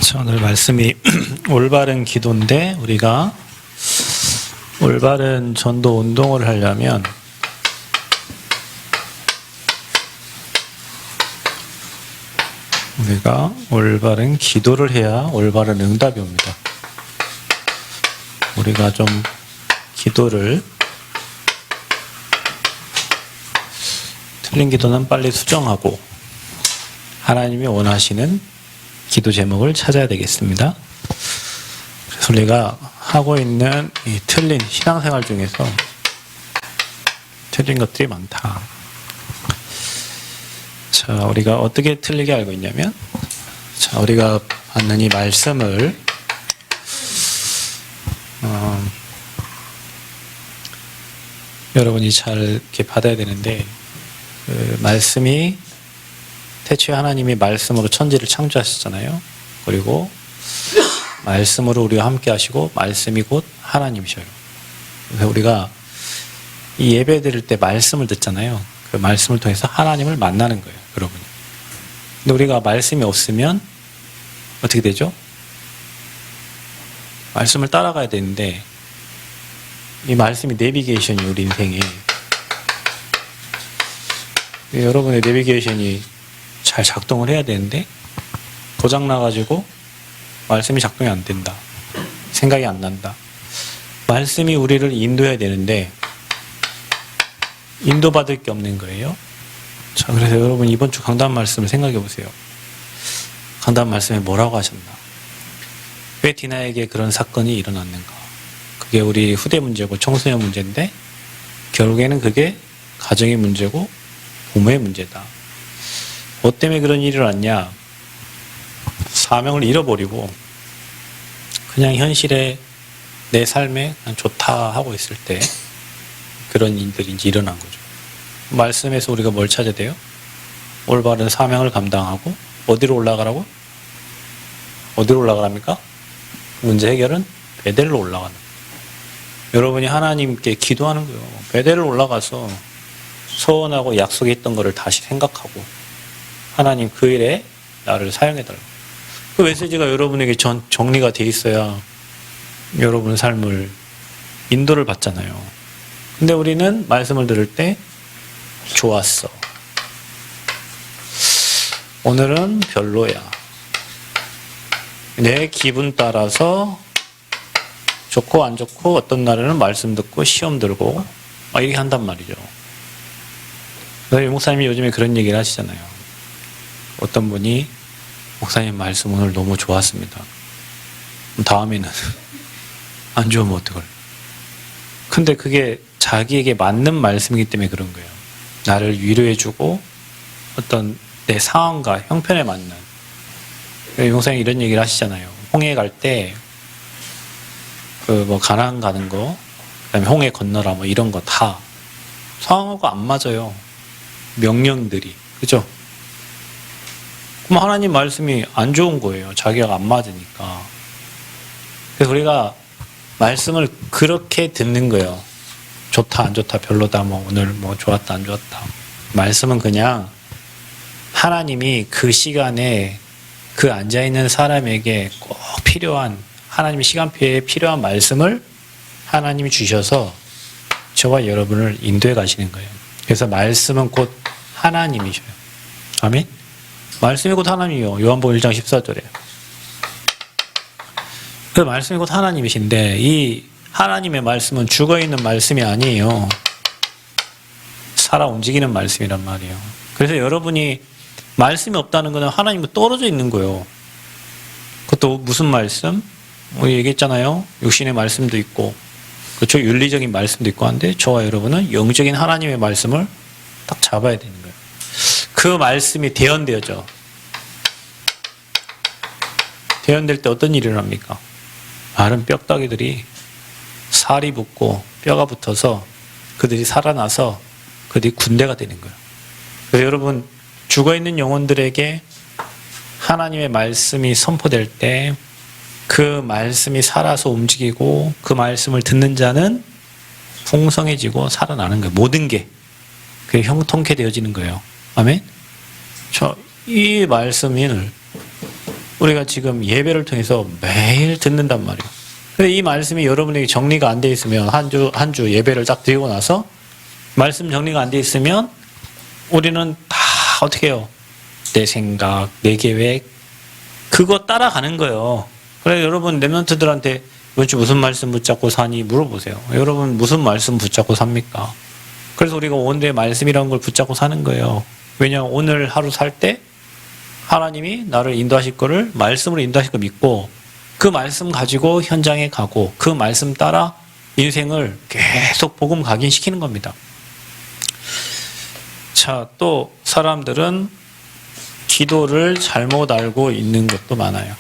자, 오늘 말씀이 올바른 기도인데, 우리가 올바른 전도 운동을 하려면 우리가 올바른 기도를 해야 올바른 응답이 옵니다. 우리가 좀 기도를, 틀린 기도는 빨리 수정하고 하나님이 원하시는 기도 제목을 찾아야 되겠습니다. 그래서 우리가 하고 있는 이 틀린 신앙생활 중에서 틀린 것들이 많다. 자, 우리가 어떻게 틀리게 알고 있냐면, 자, 우리가 받는 이 말씀을 여러분이 잘 이렇게 받아야 되는데, 그 말씀이 태초에 하나님이 말씀으로 천지를 창조하셨잖아요. 그리고 말씀으로 우리와 함께 하시고 말씀이 곧 하나님이셔요. 그래서 우리가 이 예배 드릴 때 말씀을 듣잖아요. 그 말씀을 통해서 하나님을 만나는 거예요, 여러분이. 근데 우리가 말씀이 없으면 어떻게 되죠? 말씀을 따라가야 되는데 이 말씀이 내비게이션이 우리 인생에, 여러분의 내비게이션이 잘 작동을 해야 되는데 고장 나가지고 말씀이 작동이 안 된다. 생각이 안 난다. 말씀이 우리를 인도해야 되는데 인도받을 게 없는 거예요. 자, 그래서 여러분 이번 주 강단 말씀을 생각해 보세요. 강단 말씀에 뭐라고 하셨나? 왜 디나에게 그런 사건이 일어났는가? 그게 우리 후대 문제고 청소년 문제인데 결국에는 그게 가정의 문제고 부모의 문제다. 뭐 때문에 그런 일이 일어났냐? 사명을 잃어버리고 그냥 현실에 내 삶에 그냥 좋다 하고 있을 때 그런 일들이 이제 일어난 거죠. 말씀에서 우리가 뭘 찾아야 돼요? 올바른 사명을 감당하고 어디로 올라가라고? 어디로 올라가랍니까? 문제 해결은 베델로 올라가는 거예요. 여러분이 하나님께 기도하는 거예요. 베델로 올라가서 소원하고 약속했던 거를 다시 생각하고 하나님 그 일에 나를 사용해달라고. 그 메시지가 여러분에게 정리가 돼 있어야 여러분 삶을 인도를 받잖아요. 근데 우리는 말씀을 들을 때 좋았어. 오늘은 별로야. 내 기분 따라서 좋고 안 좋고 어떤 날에는 말씀 듣고 시험 들고 막 이렇게 한단 말이죠. 그래서 목사님이 요즘에 그런 얘기를 하시잖아요. 어떤 분이 목사님 말씀 오늘 너무 좋았습니다. 다음에는 안 좋으면 어떡할? 근데 그게 자기에게 맞는 말씀이기 때문에 그런 거예요. 나를 위로해주고 어떤 내 상황과 형편에 맞는. 목사님이 이런 얘기를 하시잖아요. 홍해 갈 때 그 뭐 가나안 가는 거, 그다음에 홍해 건너라 뭐 이런 거 다 상황하고 안 맞아요. 명령들이, 그죠? 그럼 하나님 말씀이 안 좋은 거예요. 자기가 안 맞으니까. 그래서 우리가 말씀을 그렇게 듣는 거예요. 좋다, 안 좋다, 별로다, 뭐 오늘 뭐 좋았다, 안 좋았다. 말씀은 그냥 하나님이 그 시간에 그 앉아있는 사람에게 꼭 필요한, 하나님의 시간표에 필요한 말씀을 하나님이 주셔서 저와 여러분을 인도해 가시는 거예요. 그래서 말씀은 곧 하나님이셔요. 아멘? 말씀이 곧 하나님이요. 요한복음 1장 14절에. 그 말씀이 곧 하나님이신데 이 하나님의 말씀은 죽어있는 말씀이 아니에요. 살아 움직이는 말씀이란 말이에요. 그래서 여러분이 말씀이 없다는 것은 하나님과 떨어져 있는 거예요. 그것도 무슨 말씀? 우리 얘기했잖아요. 육신의 말씀도 있고, 그렇죠? 윤리적인 말씀도 있고 한데 저와 여러분은 영적인 하나님의 말씀을 딱 잡아야 되는 거예요. 그 말씀이 대언되어져. 대언될 때 어떤 일이 일어납니까? 마른 뼈다귀들이 살이 붙고 뼈가 붙어서 그들이 살아나서 그들이 군대가 되는 거예요. 그래서 여러분, 죽어있는 영혼들에게 하나님의 말씀이 선포될 때 그 말씀이 살아서 움직이고 그 말씀을 듣는 자는 풍성해지고 살아나는 거예요. 모든 게 그게 형통케 되어지는 거예요. 아멘? 이 말씀을 우리가 지금 예배를 통해서 매일 듣는단 말이에요. 근데 이 말씀이 여러분에게 정리가 안 돼 있으면 한 주 예배를 딱 드리고 나서 말씀 정리가 안 돼 있으면 우리는 다 어떻게 해요? 내 생각, 내 계획 그거 따라가는 거예요. 그래 여러분 랩런트들한테 이번 주 무슨 말씀 붙잡고 사니 물어보세요. 여러분 무슨 말씀 붙잡고 삽니까? 그래서 우리가 오늘의 말씀이라는 걸 붙잡고 사는 거예요. 왜냐하면 오늘 하루 살 때 하나님이 나를 인도하실 거를 말씀으로 인도하실 거 믿고 그 말씀 가지고 현장에 가고 그 말씀 따라 인생을 계속 복음 각인시키는 겁니다. 자, 또 사람들은 기도를 잘못 알고 있는 것도 많아요.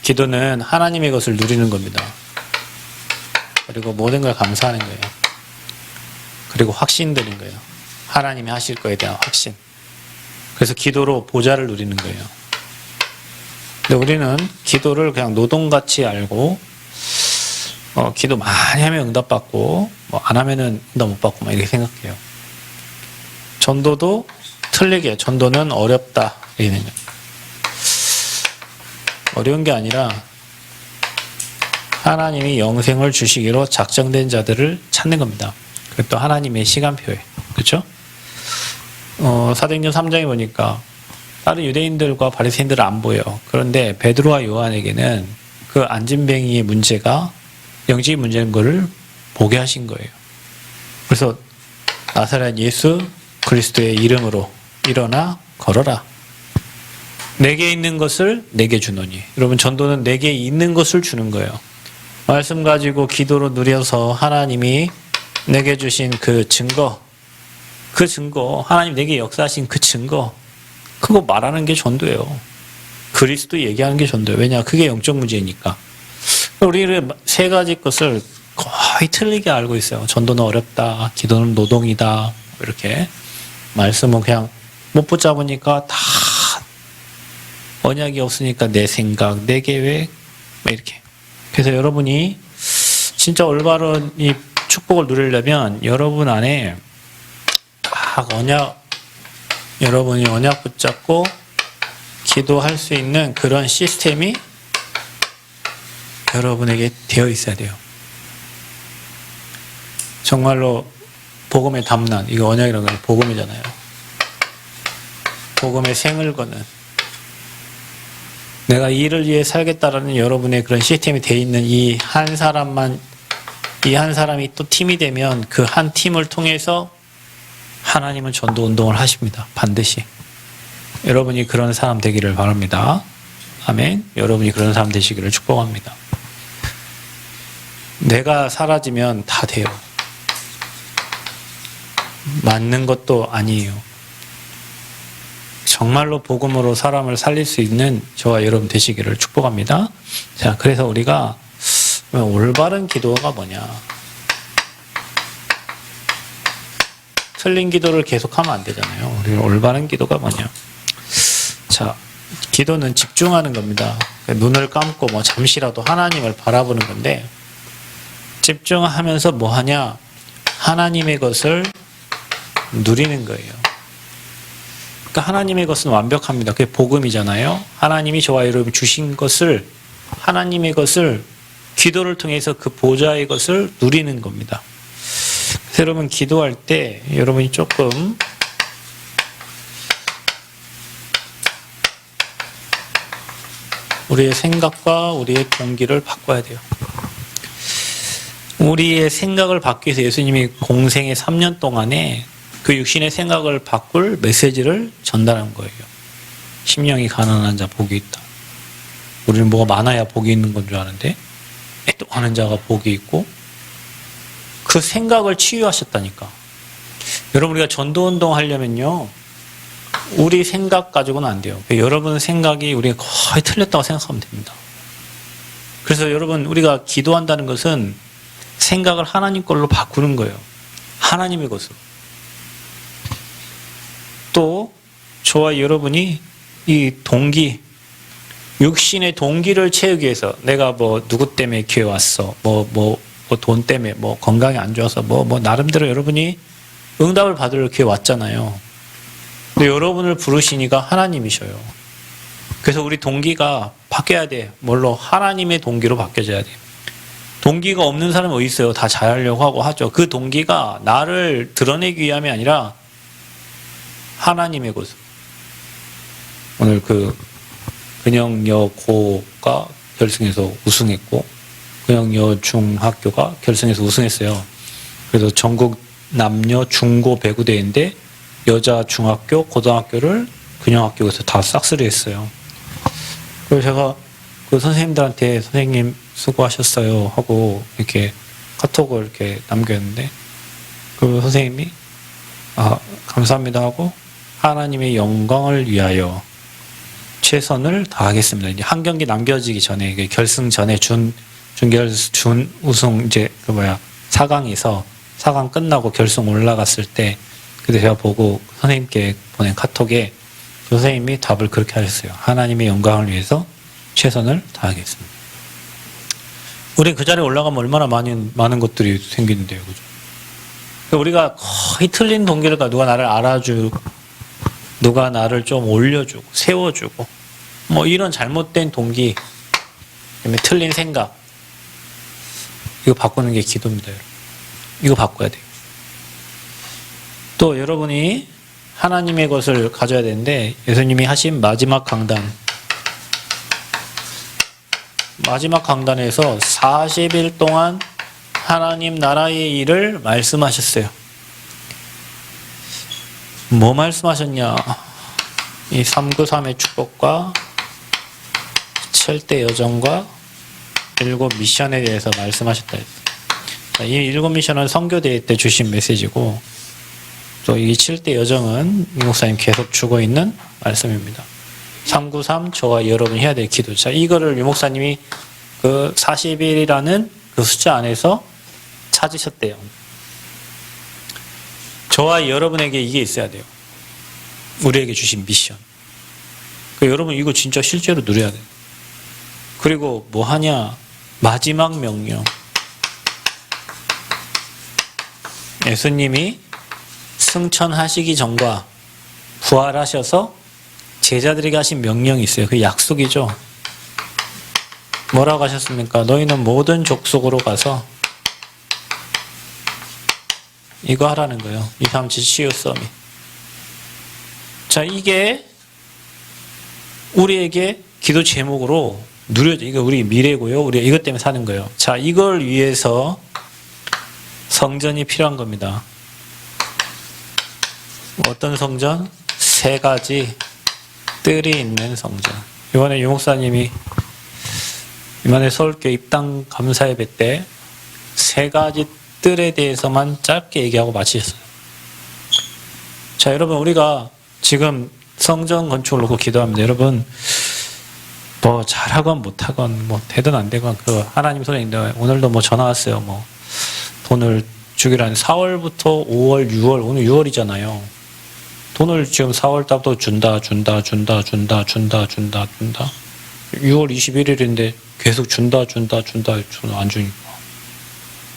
기도는 하나님의 것을 누리는 겁니다. 그리고 모든 걸 감사하는 거예요. 그리고 확신 드는 거예요. 하나님이 하실 거에 대한 확신. 그래서 기도로 보좌를 누리는 거예요. 근데 우리는 기도를 그냥 노동같이 알고 기도 많이 하면 응답받고 뭐 안 하면은 응답 못 받고 막 이렇게 생각해요. 전도도 틀리게 전도는 어렵다 이런 거예요. 어려운 게 아니라 하나님이 영생을 주시기로 작정된 자들을 찾는 겁니다. 그리고 또 하나님의 시간표에 그렇죠? 사도행전 3장에 보니까 다른 유대인들과 바리새인들은 안 보여. 그런데 베드로와 요한에게는 그 안진뱅이의 문제가 영적인 문제인 것을 보게 하신 거예요. 그래서 나사렛 예수 그리스도의 이름으로 일어나 걸어라. 내게 있는 것을 내게 주노니. 여러분 전도는 내게 있는 것을 주는 거예요. 말씀 가지고 기도로 누려서 하나님이 내게 주신 그 증거 하나님 내게 역사하신 그 증거 그거 말하는 게 전도예요. 그리스도 얘기하는 게 전도예요. 왜냐 그게 영적 문제니까. 우리는 세 가지 것을 거의 틀리게 알고 있어요. 전도는 어렵다. 기도는 노동이다. 이렇게 말씀은 그냥 못 붙잡으니까 다 언약이 없으니까 내 생각, 내 계획 이렇게. 그래서 여러분이 진짜 올바른 이 축복을 누리려면 여러분 안에 여러분이 언약 붙잡고 기도할 수 있는 그런 시스템이 여러분에게 되어 있어야 돼요. 정말로 복음의 담난, 이거 언약이라는 건 복음이잖아요. 복음의 생을 거는 내가 이 일을 위해 살겠다라는 여러분의 그런 시스템이 되어 있는 이 한 사람이 또 팀이 되면 그 한 팀을 통해서 하나님은 전도 운동을 하십니다. 반드시. 여러분이 그런 사람 되기를 바랍니다. 아멘. 여러분이 그런 사람 되시기를 축복합니다. 내가 사라지면 다 돼요. 맞는 것도 아니에요. 정말로 복음으로 사람을 살릴 수 있는 저와 여러분 되시기를 축복합니다. 자, 그래서 우리가 올바른 기도가 뭐냐? 틀린 기도를 계속하면 안 되잖아요. 우리 올바른 기도가 뭐냐? 자, 기도는 집중하는 겁니다. 눈을 감고 뭐 잠시라도 하나님을 바라보는 건데 집중하면서 뭐 하냐? 하나님의 것을 누리는 거예요. 그러니까 하나님의 것은 완벽합니다. 그게 복음이잖아요. 하나님이 저와 여러분 주신 것을 하나님의 것을 기도를 통해서 그 보좌의 것을 누리는 겁니다. 그래서 여러분 기도할 때 여러분이 조금 우리의 생각과 우리의 동기를 바꿔야 돼요. 우리의 생각을 바꾸기 위해서 예수님이 공생의 3년 동안에 그 육신의 생각을 바꿀 메시지를 전달한 거예요. 심령이 가난한 자 복이 있다. 우리는 뭐가 많아야 복이 있는 건 줄 아는데 애통하는 자가 복이 있고 그 생각을 치유하셨다니까. 여러분 우리가 전도운동 하려면요. 우리 생각 가지고는 안 돼요. 여러분 생각이 우리가 거의 틀렸다고 생각하면 됩니다. 그래서 여러분 우리가 기도한다는 것은 생각을 하나님 걸로 바꾸는 거예요. 하나님의 것으로. 또 저와 여러분이 이 동기, 육신의 동기를 채우기 위해서 내가 뭐 누구 때문에 교회 왔어, 돈 때문에, 뭐 건강이 안 좋아서, 나름대로 여러분이 응답을 받으러 교회 왔잖아요. 근데 여러분을 부르시니까 하나님이셔요. 그래서 우리 동기가 바뀌어야 돼. 뭘로? 하나님의 동기로 바뀌어져야 돼. 동기가 없는 사람이 어디 있어요? 다 잘하려고 하고 하죠. 그 동기가 나를 드러내기 위함이 아니라 하나님의 것을. 오늘 그 근영여고가 결승에서 우승했고 근영여중학교가 결승에서 우승했어요. 그래서 전국 남녀 중고 배구대회인데 여자 중학교, 고등학교를 근영학교에서 다 싹쓸이 했어요. 그래서 제가 그 선생님들한테 선생님 수고하셨어요 하고 이렇게 카톡을 이렇게 남겼는데 그 선생님이 감사합니다 하고 하나님의 영광을 위하여 최선을 다하겠습니다. 이제 한 경기 남겨지기 전에 결승 전에 준 우승 이제 4강에서 4강 끝나고 결승 올라갔을 때 그때 제가 보고 선생님께 보낸 카톡에 선생님이 답을 그렇게 하셨어요. 하나님의 영광을 위해서 최선을 다하겠습니다. 우리 그 자리에 올라가면 얼마나 많은 것들이 생기는데요. 그죠? 우리가 거의 틀린 동기를 가 누가 나를 알아주고 누가 나를 좀 올려주고 세워주고 뭐 이런 잘못된 동기 그다음에 틀린 생각 이거 바꾸는 게 기도입니다. 여러분. 이거 바꿔야 돼요. 또 여러분이 하나님의 것을 가져야 되는데 예수님이 하신 마지막 강단에서 40일 동안 하나님 나라의 일을 말씀하셨어요. 뭐 말씀하셨냐? 이 393의 축복과 7대 여정과 7 미션에 대해서 말씀하셨다 했어요. 이 7 미션은 선교대회 때 주신 메시지고 또 이 7대 여정은 이 목사님 계속 주고 있는 말씀입니다. 393 저와 여러분이 해야 될 기도. 자, 이거를 유 목사님이 그 40일이라는 그 숫자 안에서 찾으셨대요. 저와 여러분에게 이게 있어야 돼요. 우리에게 주신 미션. 여러분 이거 진짜 실제로 누려야 돼요. 그리고 뭐 하냐? 마지막 명령. 예수님이 승천하시기 전과 부활하셔서 제자들에게 하신 명령이 있어요. 그 약속이죠. 뭐라고 하셨습니까? 너희는 모든 족속으로 가서 이거 하라는 거예요. 이삼치치유 서밋. 자, 이게 우리에게 기도 제목으로 누려져. 이거 우리 미래고요. 우리 이것 때문에 사는 거예요. 자, 이걸 위해서 성전이 필요한 겁니다. 어떤 성전? 3가지 뜰이 있는 성전. 이번에 유 목사님이 이번에 서울교회 입당 감사예배 때 3가지 뜰에 대해서만 짧게 얘기하고 마치셨어요. 자, 여러분 우리가 지금 성전 건축을 놓고 기도합니다. 여러분 뭐 잘하건 못하건 뭐 되든 안 되건 그 하나님 손에 있는데 오늘도 뭐 전화 왔어요. 뭐 돈을 주기로 4월부터 5월, 6월 오늘 6월이잖아요. 돈을 지금 4월 달부터 준다. 6월 21일인데 계속 준다 안 주니까.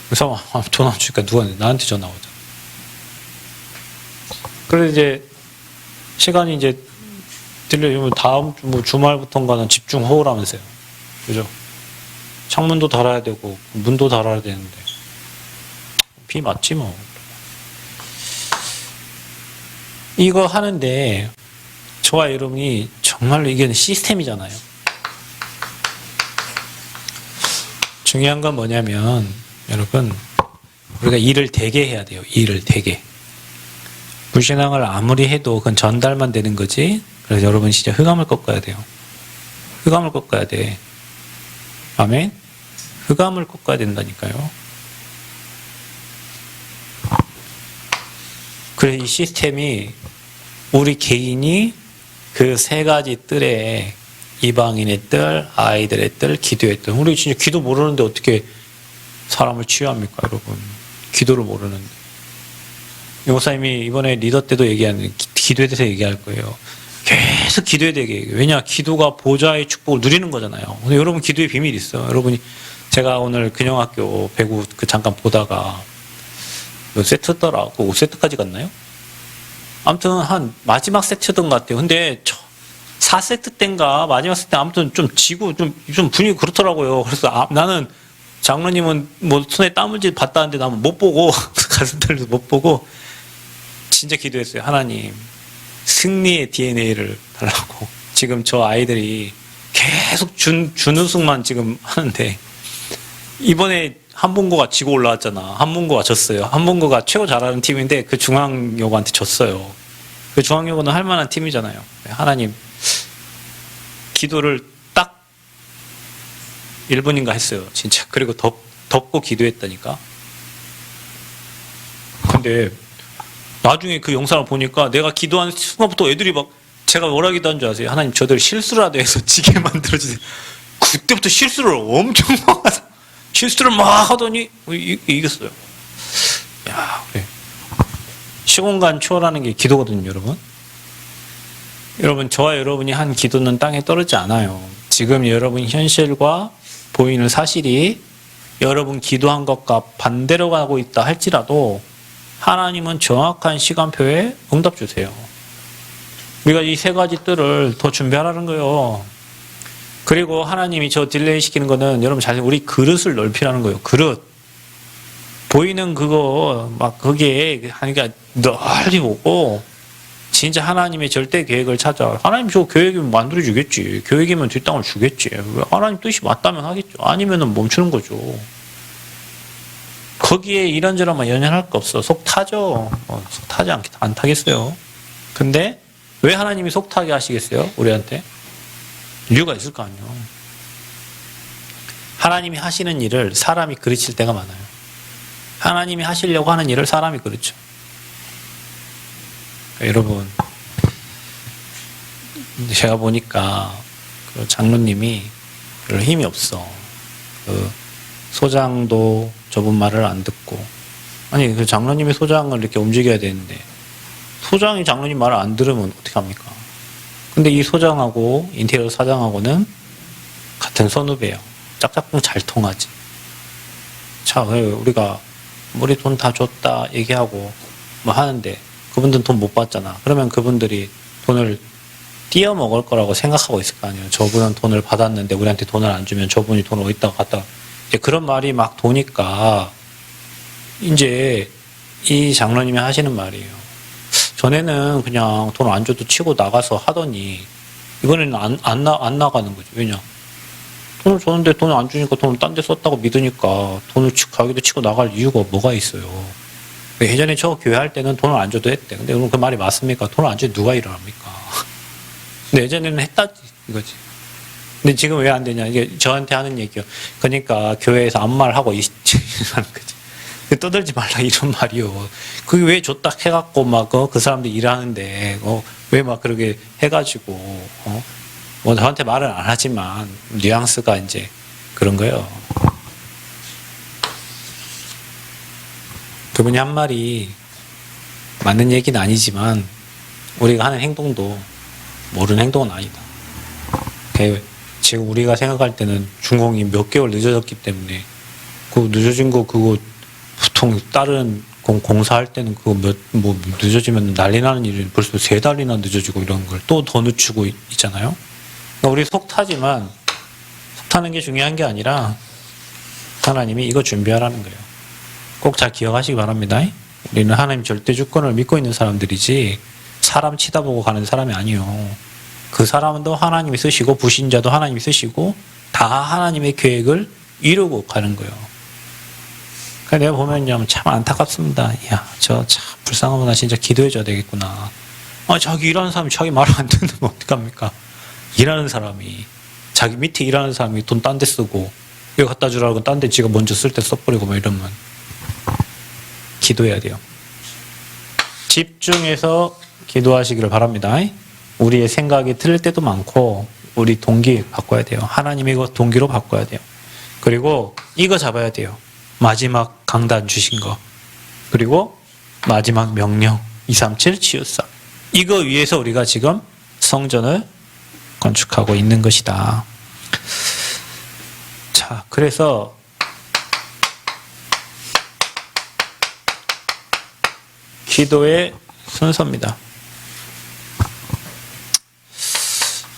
그래서 돈 안 주니까 누가 나한테 전화 오잖아. 그래서 이제 시간이 이제 들려요. 다음 뭐 주말부터인가는 집중 호우라면서요. 그죠? 창문도 달아야 되고 문도 달아야 되는데 비 맞지 뭐. 이거 하는데 저와 여러분이 정말로 이게 시스템이잖아요. 중요한 건 뭐냐면 여러분 우리가 일을 되게 해야 돼요. 일을 되게. 불신앙을 아무리 해도 그건 전달만 되는 거지. 그래서 여러분 진짜 흑암을 꺾어야 돼요. 흑암을 꺾어야 돼. 아멘? 흑암을 꺾어야 된다니까요. 그래 이 시스템이 우리 개인이 그 3가지 뜰에 이방인의 뜰, 아이들의 뜰, 기도의 뜰. 우리 진짜 기도 모르는데 어떻게 사람을 치유합니까, 여러분? 기도를 모르는데. 이 목사님이 이번에 리더 때도 얘기하는 기도에 대해서 얘기할 거예요. 계속 기도에 대해 얘기해요. 왜냐? 기도가 보좌의 축복을 누리는 거잖아요. 근데 여러분 기도의 비밀이 있어요. 여러분이 제가 오늘 근영학교 배구 잠깐 보다가 몇 세트더라? 그 5세트까지 갔나요? 아무튼 한 마지막 세트던 것 같아요. 근데 4세트 때인가 마지막 세트 아무튼 좀 지고 좀 분위기 그렇더라고요. 그래서 나는 장로님은 뭐 손에 땀을 봤다는데 나는 못 보고 가슴 떨려서 못 보고 진짜 기도했어요. 하나님 승리의 DNA를 달라고. 지금 저 아이들이 계속 준우승만 지금 하는데 이번에 한문고가 지고 올라왔잖아. 한문고가 졌어요. 한문고가 최고 잘하는 팀인데 그 중앙여고한테 졌어요. 그 중앙여고는 할 만한 팀이잖아요. 하나님 기도를 딱 1분인가 했어요. 진짜. 그리고 덮고 기도했다니까. 근데 나중에 그 영상을 보니까 내가 기도한 순간부터 애들이 막 제가 뭐라 기도한 줄 아세요? 하나님 저들 실수라도 해서 지게 만들어주세요. 그때부터 실수를 엄청 막 실수를 막 하더니 이겼어요. 야, 그래. 시공간 초월하는 게 기도거든요, 여러분. 여러분, 저와 여러분이 한 기도는 땅에 떨어지지 않아요. 지금 여러분 현실과 보이는 사실이 여러분 기도한 것과 반대로 가고 있다 할지라도 하나님은 정확한 시간표에 응답 주세요. 우리가 이 세 가지 뜰을 더 준비하라는 거예요. 그리고 하나님이 저 딜레이 시키는 거는 여러분 잘 우리 그릇을 넓히라는 거예요. 그릇. 보이는 그거 막 거기에 하니까 널리 보고 진짜 하나님의 절대 계획을 찾아. 하나님 저 계획이면 만들어 주겠지. 계획이면 뒷땅을 주겠지. 하나님 뜻이 맞다면 하겠죠. 아니면은 멈추는 거죠. 거기에 이런저런만 연연할 거 없어. 속 타죠. 속 타지 안 타겠어요. 근데 왜 하나님이 속 타게 하시겠어요? 우리한테? 이유가 있을 거 아니에요. 하나님이 하시는 일을 사람이 그르칠 때가 많아요. 하나님이 하시려고 하는 일을 사람이 그르쳐. 그러니까 여러분, 제가 보니까 그 장로님이 별로 힘이 없어. 그 소장도 저분 말을 안 듣고, 아니 그 장로님이 소장을 이렇게 움직여야 되는데 소장이 장로님 말을 안 들으면 어떻게 합니까? 근데 이 소장하고 인테리어 사장하고는 같은 선후배예요. 짝짝꿍 잘 통하지. 자, 우리가 우리 돈 다 줬다 얘기하고 뭐 하는데 그분들은 돈 못 받잖아. 그러면 그분들이 돈을 띄어 먹을 거라고 생각하고 있을 거 아니에요. 저분은 돈을 받았는데 우리한테 돈을 안 주면 저분이 돈을 어디다가 갖다. 이제 그런 말이 막 도니까 이제 이 장로님이 하시는 말이에요. 전에는 그냥 돈 안 줘도 치고 나가서 하더니 이번에는 안 나가는 거죠. 왜냐? 돈을 줬는데 돈을 안 주니까 돈을 딴 데 썼다고 믿으니까 돈을 가기도 치고 나갈 이유가 뭐가 있어요. 예전에 저 교회 할 때는 돈을 안 줘도 했대. 근데 그럼 그 말이 맞습니까? 돈을 안 줘도 누가 일어납니까? 근데 예전에는 했다지 이거지. 근데 지금 왜 안 되냐? 이게 저한테 하는 얘기요. 그러니까 교회에서 아무 말 하고 있라는 거지. 떠들지 말라 이런 말이요. 그게 왜 줬다 해갖고 막 그 사람들 일하는데 왜 막 그렇게 해가지고 뭐 저한테 말은 안 하지만 뉘앙스가 이제 그런 거예요. 그분이 한 말이 맞는 얘기는 아니지만 우리가 하는 행동도 모르는 행동은 아니다. 지금 우리가 생각할 때는 준공이 몇 개월 늦어졌기 때문에 그 늦어진 거 그거 보통 다른 공사할 때는 그거 뭐 늦어지면 난리 나는 일이 벌써 3달이나 늦어지고 이런 걸 또 더 늦추고 있잖아요. 그러니까 우리 속 타지만 속 타는 게 중요한 게 아니라 하나님이 이거 준비하라는 거예요. 꼭 잘 기억하시기 바랍니다. 우리는 하나님 절대 주권을 믿고 있는 사람들이지 사람 치다보고 가는 사람이 아니에요. 그 사람도 하나님이 쓰시고 부신자도 하나님이 쓰시고 다 하나님의 계획을 이루고 가는 거예요. 그러니까 내가 보면요 참 안타깝습니다. 이야 저 참 불쌍하구나. 진짜 기도해줘야 되겠구나. 자기 일하는 사람이 자기 말 안 듣는 건 어떡합니까? 일하는 사람이 자기 밑에 일하는 사람이 돈 딴 데 쓰고 이거 갖다 주라고 딴 데 지가 먼저 쓸 때 써버리고 뭐 이러면 기도해야 돼요. 집중해서 기도하시기를 바랍니다. 우리의 생각이 틀릴 때도 많고 우리 동기 바꿔야 돼요. 하나님의 것 동기로 바꿔야 돼요. 그리고 이거 잡아야 돼요. 마지막 강단 주신 거. 그리고 마지막 명령 237 치유사. 이거 위해서 우리가 지금 성전을 건축하고 있는 것이다. 자, 그래서 기도의 순서입니다.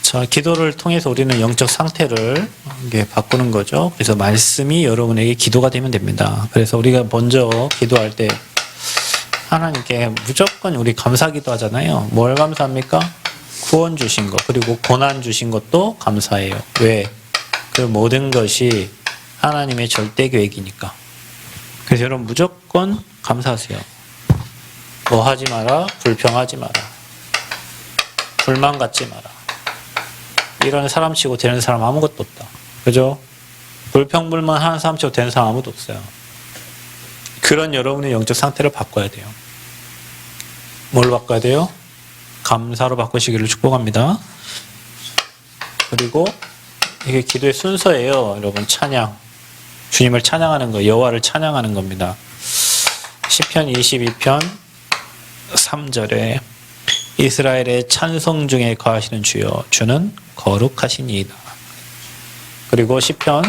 자, 기도를 통해서 우리는 영적 상태를 이게 바꾸는 거죠. 그래서 말씀이 여러분에게 기도가 되면 됩니다. 그래서 우리가 먼저 기도할 때 하나님께 무조건 우리 감사기도 하잖아요. 뭘 감사합니까? 구원 주신 것, 그리고 고난 주신 것도 감사해요. 왜? 그 모든 것이 하나님의 절대 계획이니까. 그래서 여러분 무조건 감사하세요. 뭐 하지 마라, 불평하지 마라, 불만 갖지 마라. 이런 사람 치고 되는 사람 아무것도 없다. 그죠? 불평불만 하는 사람 치고 되는 사람 아무도 없어요. 그런 여러분의 영적 상태를 바꿔야 돼요. 뭘 바꿔야 돼요? 감사로 바꾸시기를 축복합니다. 그리고 이게 기도의 순서예요. 여러분 찬양. 주님을 찬양하는 거, 여호와를 찬양하는 겁니다. 시편 22편 3절에 이스라엘의 찬송 중에 거하시는 주여, 주는 거룩하시니이다. 그리고 시편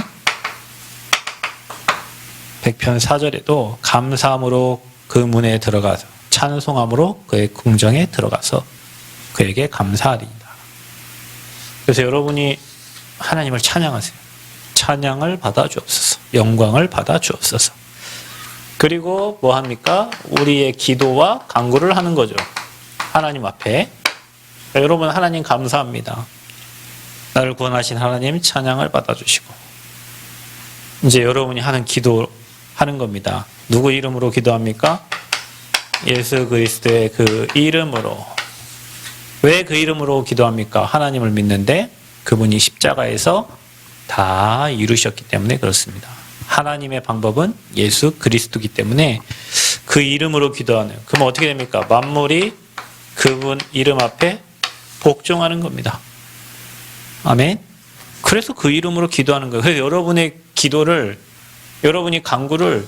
100편 4절에도 감사함으로 그 문에 들어가서 찬송함으로 그의 궁정에 들어가서 그에게 감사하리이다. 그래서 여러분이 하나님을 찬양하세요. 찬양을 받아 주옵소서. 영광을 받아 주옵소서. 그리고 뭐 합니까? 우리의 기도와 간구를 하는 거죠. 하나님 앞에. 여러분 하나님 감사합니다. 나를 구원하신 하나님 찬양을 받아 주시고, 이제 여러분이 하는 기도 하는 겁니다. 누구 이름으로 기도합니까? 예수 그리스도의 그 이름으로. 왜 그 이름으로 기도합니까? 하나님을 믿는데 그분이 십자가에서 다 이루셨기 때문에 그렇습니다. 하나님의 방법은 예수 그리스도이기 때문에 그 이름으로 기도하는. 그럼 어떻게 됩니까? 만물이 그분 이름 앞에 복종하는 겁니다. 아멘. 그래서 그 이름으로 기도하는 거예요. 그래서 여러분의 기도를, 여러분이 간구를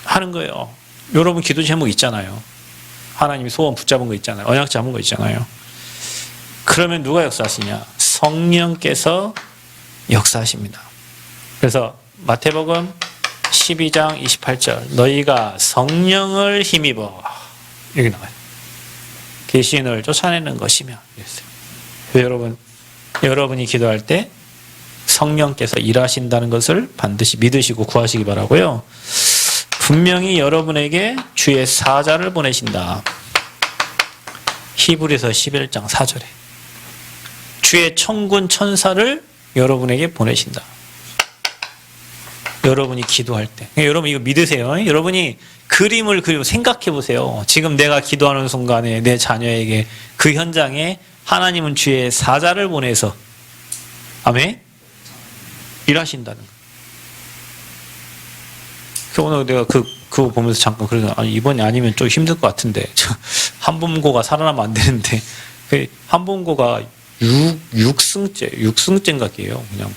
하는 거예요. 여러분 기도 제목 있잖아요. 하나님이 소원 붙잡은 거 있잖아요. 언약 잡은 거 있잖아요. 그러면 누가 역사하시냐? 성령께서 역사하십니다. 그래서 마태복음 12장 28절 너희가 성령을 힘입어, 여기 나와요. 귀신을 쫓아내는 것이며. 여러분이 기도할 때 성령께서 일하신다는 것을 반드시 믿으시고 구하시기 바라고요. 분명히 여러분에게 주의 사자를 보내신다. 히브리서 11장 4절에 주의 천군 천사를 여러분에게 보내신다. 여러분이 기도할 때. 여러분 이거 믿으세요. 여러분이 그림을 그리고 생각해 보세요. 지금 내가 기도하는 순간에 내 자녀에게 그 현장에 하나님은 주의 사자를 보내서, 아멘, 일하신다는 거. 오늘 내가 그거 보면서 잠깐 그러다, 아니 이번이 아니면 좀 힘들 것 같은데 한범고가 살아나면 안 되는데, 한범고가 6승째인가 게요. 그냥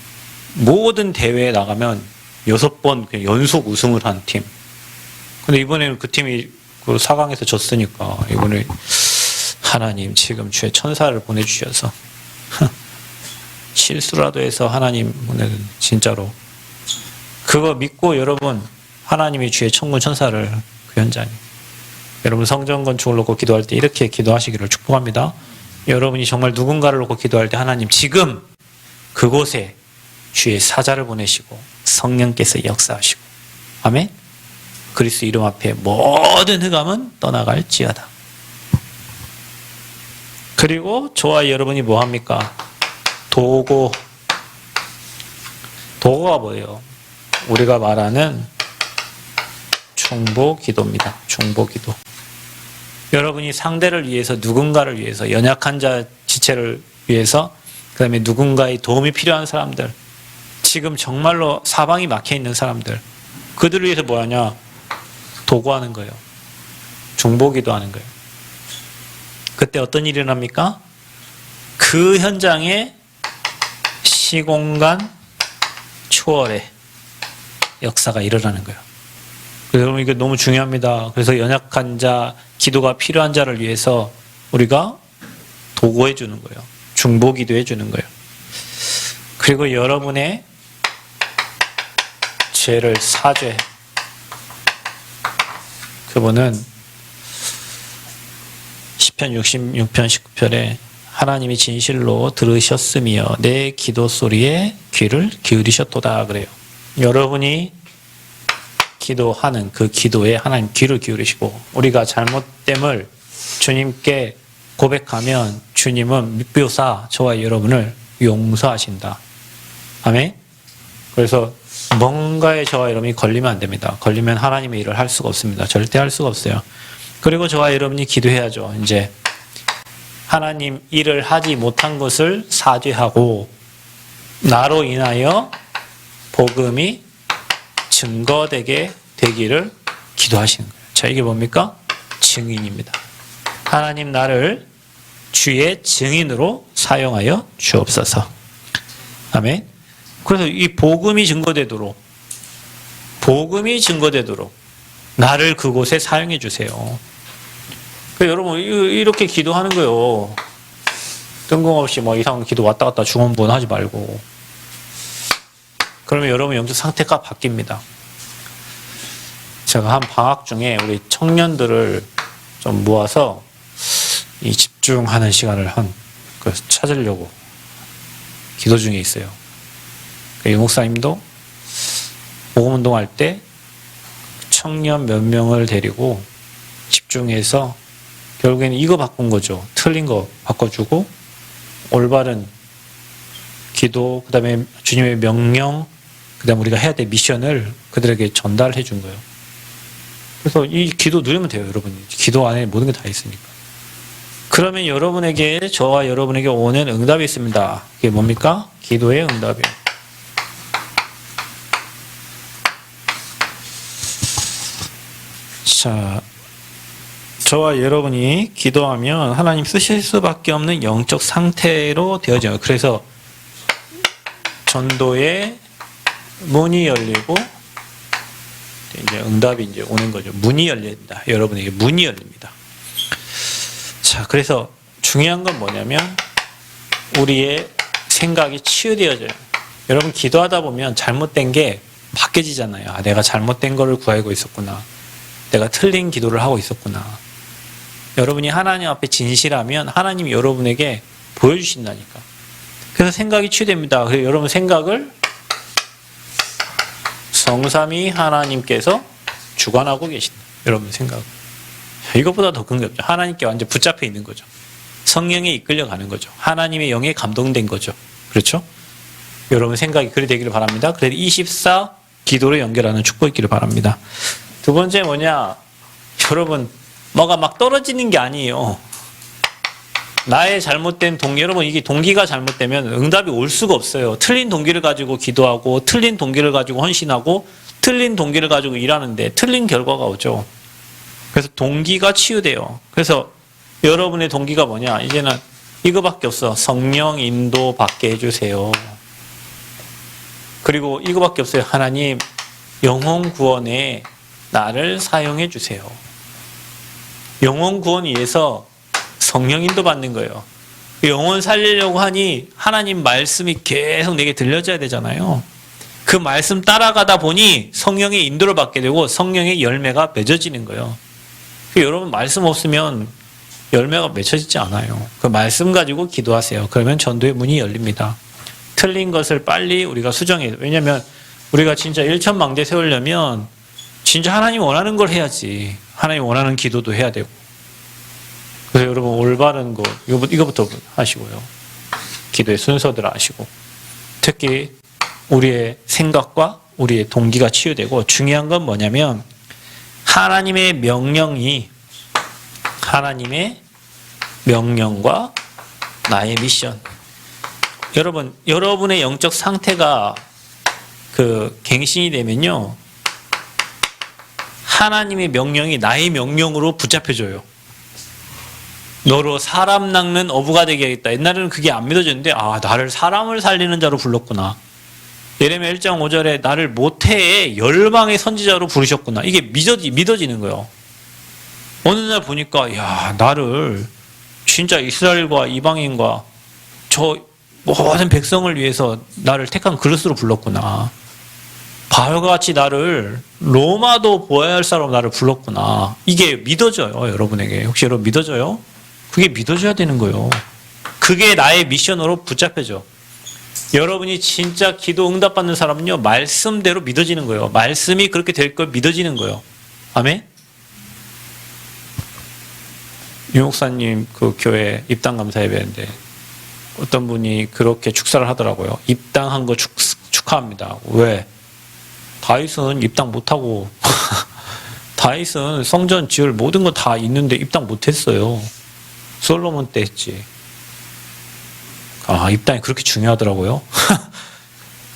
모든 대회에 나가면 6번 그냥 연속 우승을 한 팀. 근데 이번에는 그 팀이 그 4강에서 졌으니까 이번에 하나님 지금 주의 천사를 보내주셔서 실수라도 해서 하나님 보내는, 진짜로 그거 믿고 여러분 하나님이 주의 천군 천사를 그 현장에, 여러분 성전 건축을 놓고 기도할 때 이렇게 기도하시기를 축복합니다. 여러분이 정말 누군가를 놓고 기도할 때 하나님 지금 그곳에 주의 사자를 보내시고 성령께서 역사하시고, 아멘. 그리스도 이름 앞에 모든 흑암은 떠나갈지어다. 그리고 저와 여러분이 뭐 합니까? 도고가 뭐예요? 우리가 말하는 중보기도입니다. 중보기도. 여러분이 상대를 위해서, 누군가를 위해서, 연약한 자 지체를 위해서, 그 다음에 누군가의 도움이 필요한 사람들, 지금 정말로 사방이 막혀있는 사람들, 그들을 위해서 뭐 하냐? 도구하는 거예요. 중보기도 하는 거예요. 그때 어떤 일이 일어납니까? 그 현장에 시공간 초월의 역사가 일어나는 거예요. 여러분 이게 너무 중요합니다. 그래서 연약한 자, 기도가 필요한 자를 위해서 우리가 도구해 주는 거예요. 중보기도 해주는 거예요. 그리고 여러분의 죄를 사죄. 그분은 시편 66편 19편에 하나님이 진실로 들으셨으며 내 기도 소리에 귀를 기울이셨도다 그래요. 여러분이 기도하는 그 기도에 하나님 귀를 기울이시고 우리가 잘못됨을 주님께 고백하면 주님은 묘사 저와 여러분을 용서하신다. 아멘. 그래서 뭔가에 저와 여러분이 걸리면 안 됩니다. 걸리면 하나님의 일을 할 수가 없습니다. 절대 할 수가 없어요. 그리고 저와 여러분이 기도해야죠. 이제 하나님 일을 하지 못한 것을 사죄하고 나로 인하여 복음이 증거되게 되기를 기도하시는 거예요. 자, 이게 뭡니까? 증인입니다. 하나님 나를 주의 증인으로 사용하여 주옵소서. 아멘. 그래서 이 복음이 증거되도록 나를 그곳에 사용해 주세요. 그러니까 여러분 이렇게 기도하는 거예요. 뜬금없이 뭐 이상한 기도 왔다 갔다 중언부언 하지 말고. 그러면 여러분 영적 상태가 바뀝니다. 제가 한 방학 중에 우리 청년들을 좀 모아서 이 집중하는 시간을 찾으려고 기도 중에 있어요. 유 목사님도 복음운동할 때 청년 몇 명을 데리고 집중해서 결국에는 이거 바꾼 거죠. 틀린 거 바꿔주고 올바른 기도, 그 다음에 주님의 명령, 그 다음에 우리가 해야 될 미션을 그들에게 전달해 준 거예요. 그래서 이 기도 누리면 돼요, 여러분. 기도 안에 모든 게 다 있으니까. 그러면 여러분에게, 저와 여러분에게 오는 응답이 있습니다. 그게 뭡니까? 기도의 응답이에요. 자, 저와 여러분이 기도하면 하나님 쓰실 수밖에 없는 영적 상태로 되어져요. 그래서 전도의 문이 열리고 이제 응답이 이제 오는 거죠. 문이 열린다. 여러분에게 문이 열립니다. 자, 그래서 중요한 건 뭐냐면 우리의 생각이 치유되어져요. 여러분 기도하다 보면 잘못된 게 바뀌어지잖아요. 아, 내가 잘못된 거를 구하고 있었구나. 내가 틀린 기도를 하고 있었구나. 여러분이 하나님 앞에 진실하면 하나님이 여러분에게 보여주신다니까. 그래서 생각이 치유됩니다. 그래서 여러분 생각을 성삼위 하나님께서 주관하고 계신다. 여러분 생각. 이것보다 더 큰 게 없죠. 하나님께 완전 붙잡혀 있는 거죠. 성령에 이끌려가는 거죠. 하나님의 영에 감동된 거죠. 그렇죠? 여러분 생각이 그리 되기를 바랍니다. 그래서 24 기도로 연결하는 축복이 있기를 바랍니다. 두 번째 뭐냐? 여러분 뭐가 막 떨어지는 게 아니에요. 나의 잘못된 동기, 여러분 이게 동기가 잘못되면 응답이 올 수가 없어요. 틀린 동기를 가지고 기도하고 틀린 동기를 가지고 헌신하고 틀린 동기를 가지고 일하는데 틀린 결과가 오죠. 그래서 동기가 치유돼요. 그래서 여러분의 동기가 뭐냐? 이제는 이거밖에 없어. 성령 인도 받게 해주세요. 그리고 이거밖에 없어요. 하나님 영혼 구원에 나를 사용해 주세요. 영혼 구원 위해서 성령 인도 받는 거예요. 영혼 살리려고 하니 하나님 말씀이 계속 내게 들려져야 되잖아요. 그 말씀 따라가다 보니 성령의 인도를 받게 되고 성령의 열매가 맺어지는 거예요. 여러분 말씀 없으면 열매가 맺혀지지 않아요. 그 말씀 가지고 기도하세요. 그러면 전도의 문이 열립니다. 틀린 것을 빨리 우리가 수정해요. 왜냐하면 우리가 진짜 일천망대 세우려면 진짜 하나님 원하는 걸 해야지. 하나님 원하는 기도도 해야 되고. 그래서 여러분 올바른 거 이거부터 하시고요. 기도의 순서들을 아시고. 특히 우리의 생각과 우리의 동기가 치유되고 중요한 건 뭐냐면 하나님의 명령과 나의 미션. 여러분, 여러분의 영적 상태가 갱신이 되면요. 하나님의 명령이 나의 명령으로 붙잡혀져요. 너로 사람 낚는 어부가 되게 하겠다. 옛날에는 그게 안 믿어졌는데, 아, 나를 사람을 살리는 자로 불렀구나. 예레미야 1장 5절에 나를 모태의 열방의 선지자로 부르셨구나. 이게 믿어지는 거예요. 어느 날 보니까, 야, 나를 진짜 이스라엘과 이방인과 저 모든 백성을 위해서 나를 택한 그릇으로 불렀구나. 바울과 같이 나를 로마도 보아야 할 사람으로 나를 불렀구나. 이게 믿어져요, 여러분에게. 혹시 여러분 믿어져요? 그게 믿어져야 되는 거예요. 그게 나의 미션으로 붙잡혀져. 여러분이 진짜 기도 응답받는 사람은요, 말씀대로 믿어지는 거예요. 말씀이 그렇게 될 걸 믿어지는 거예요. 아멘? 유 목사님 그 교회 입당 감사 예배인데 어떤 분이 그렇게 축사를 하더라고요. 입당한 거 축하합니다. 왜? 다윗은 입당 못하고 다윗은 성전 지을 모든 거 다 있는데 입당 못했어요. 솔로몬 때 했지. 아, 입당이 그렇게 중요하더라고요.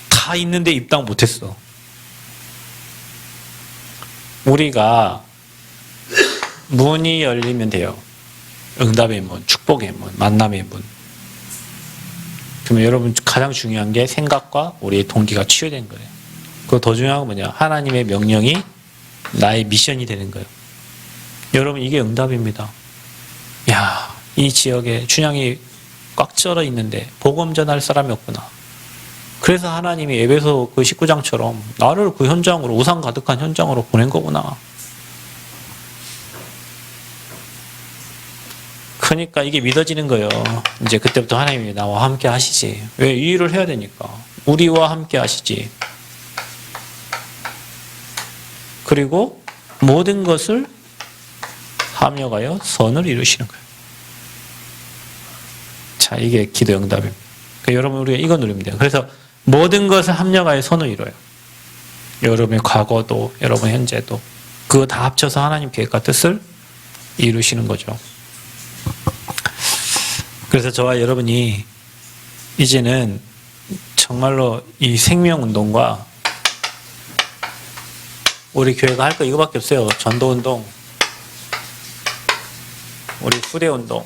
다 있는데 입당 못했어. 우리가 문이 열리면 돼요. 응답의 문, 축복의 문, 만남의 문. 그러면 여러분 가장 중요한 게 생각과 우리의 동기가 치유된 거예요. 그거 더 중요한 건 뭐냐? 하나님의 명령이 나의 미션이 되는 거예요. 여러분 이게 응답입니다. 야, 이 지역에 춘향이 꽉 쩔어 있는데 복음 전할 사람이 없구나. 그래서 하나님이 에베소 그 19장처럼 나를 그 현장으로, 우상 가득한 현장으로 보낸 거구나. 그러니까 이게 믿어지는 거예요. 이제 그때부터 하나님이 나와 함께 하시지. 왜? 이 일을 해야 되니까. 우리와 함께 하시지. 그리고 모든 것을 합력하여 선을 이루시는 거예요. 자, 이게 기도 응답입니다. 그러니까 여러분 우리가 이거 누리면 돼요. 그래서 모든 것을 합력하여 선을 이뤄요. 여러분의 과거도, 여러분 현재도. 그거 다 합쳐서 하나님 계획과 뜻을 이루시는 거죠. 그래서 저와 여러분이 이제는 정말로 이 생명운동과 우리 교회가 할 거 이거밖에 없어요. 전도운동, 우리 후대운동,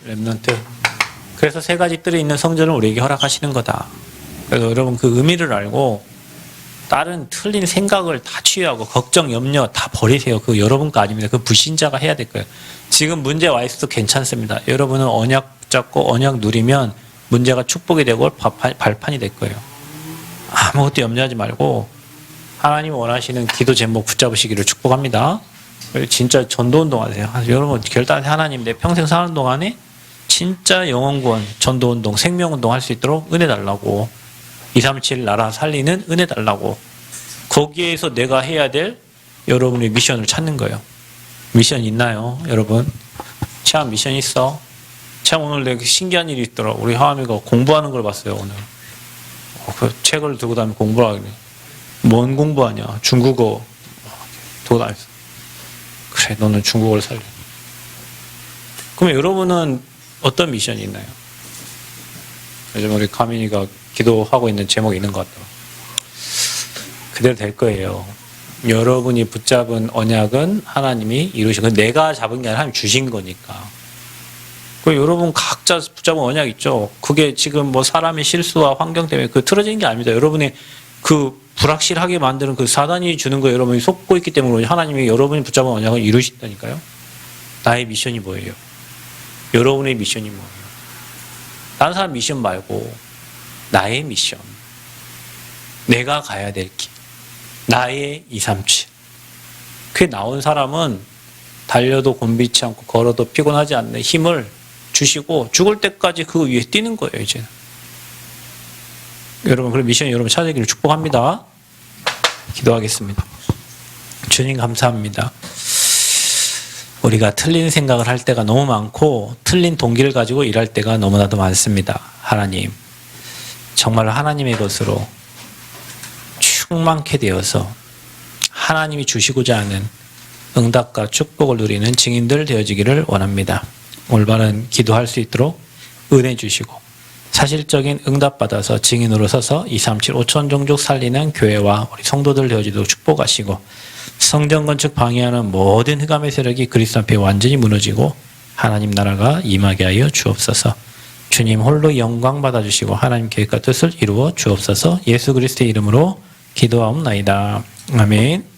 렘넌트. 그래서 세 가지 뜰에 있는 성전을 우리에게 허락하시는 거다. 그래서 여러분 그 의미를 알고 다른 틀린 생각을 다 치유하고 걱정, 염려 다 버리세요. 그 여러분 거 아닙니다. 그 불신자가 해야 될 거예요. 지금 문제 와 있어도 괜찮습니다. 여러분은 언약 잡고 언약 누리면 문제가 축복이 되고 발판이 될 거예요. 아무것도 염려하지 말고 하나님 원하시는 기도 제목 붙잡으시기를 축복합니다. 진짜 전도운동 하세요. 여러분 결단하세요. 하나님 내 평생 사는 동안에 진짜 영혼구원, 전도운동, 생명운동 할 수 있도록 은혜 달라고. 237 나라 살리는 은혜 달라고. 거기에서 내가 해야 될 여러분의 미션을 찾는 거예요. 미션 있나요? 여러분 참 미션 있어. 참 오늘 되게 신기한 일이 있더라. 우리 하암이가 공부하는 걸 봤어요. 오늘 그 책을 들고 다니면 공부를 하길래 뭔 공부하냐. 중국어 들고 다녔어. 그래 너는 중국어를 살려. 그러면 여러분은 어떤 미션이 있나요? 요즘 우리 가민이가 기도하고 있는 제목이 있는 것 같아요. 그대로 될 거예요. 여러분이 붙잡은 언약은 하나님이 이루시고 내가 잡은 게 아니라 하나님 주신 거니까. 여러분 각자 붙잡은 언약 있죠. 그게 지금 뭐 사람의 실수와 환경 때문에 그 틀어진 게 아닙니다. 여러분의 그 불확실하게 만드는 그 사단이 주는 거 여러분이 속고 있기 때문에 하나님이 여러분이 붙잡은 언약을 이루신다니까요. 나의 미션이 뭐예요? 여러분의 미션이 뭐예요? 다른 사람 미션 말고 나의 미션, 내가 가야 될 길, 나의 237. 그게 나온 사람은 달려도 곤비치 않고 걸어도 피곤하지 않는 힘을 주시고 죽을 때까지 그 위에 뛰는 거예요. 이제는 여러분 그런 미션이 여러분 찾아기를 축복합니다. 기도하겠습니다. 주님 감사합니다. 우리가 틀린 생각을 할 때가 너무 많고 틀린 동기를 가지고 일할 때가 너무나도 많습니다. 하나님 정말 하나님의 것으로 충만케 되어서 하나님이 주시고자 하는 응답과 축복을 누리는 증인들 되어지기를 원합니다. 올바른 기도할 수 있도록 은혜 주시고 사실적인 응답받아서 증인으로 서서 237 5천 종족 살리는 교회와 우리 성도들 되어지도록 축복하시고 성전 건축 방해하는 모든 흑암의 세력이 그리스도 앞에 완전히 무너지고 하나님 나라가 임하게 하여 주옵소서. 주님 홀로 영광 받아주시고 하나님 계획과 뜻을 이루어 주옵소서. 예수 그리스도의 이름으로 기도하옵나이다. 아멘.